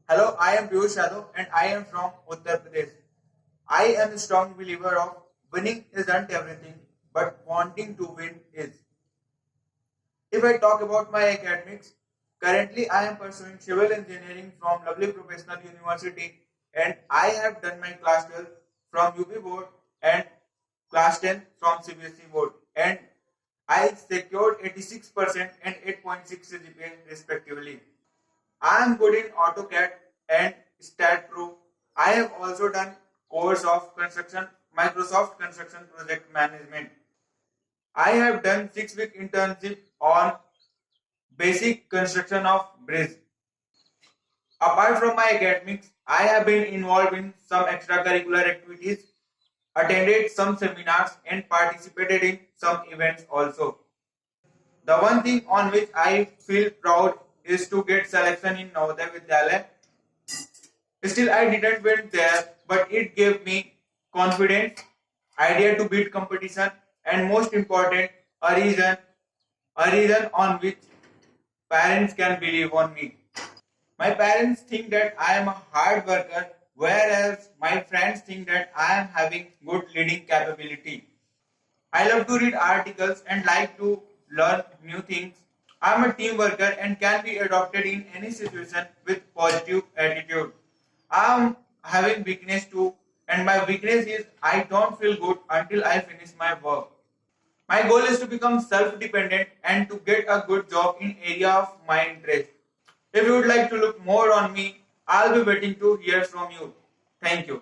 Hello, I am Piyush Yadav and I am from Uttar Pradesh. I am a strong believer of winning isn't everything, but wanting to win is. If I talk about my academics, currently I am pursuing civil engineering from Lovely Professional University and I have done my class 12 from UP board and class 10 from CBSE board and I secured 86% and 8.6 CGPA respectively. I am good in AutoCAD and StatPro. I have also done course of construction, Microsoft Construction Project Management. I have done 6 week internship on basic construction of bridge. Apart from my academics, I have been involved in some extracurricular activities, attended some seminars and participated in some events also. The one thing on which I feel proud is to get selection in Navodaya Vidyalaya. Still, I didn't win there, but it gave me confidence, idea to beat competition, and most important, a reason on which parents can believe on me. My parents think that I am a hard worker, whereas my friends think that I am having good leading capability. I love to read articles and like to learn new things. I am a team worker and can be adopted in any situation with positive attitude. I am having weakness too, and my weakness is I don't feel good until I finish my work. My goal is to become self-dependent and to get a good job in area of my interest. If you would like to look more on me, I'll be waiting to hear from you. Thank you.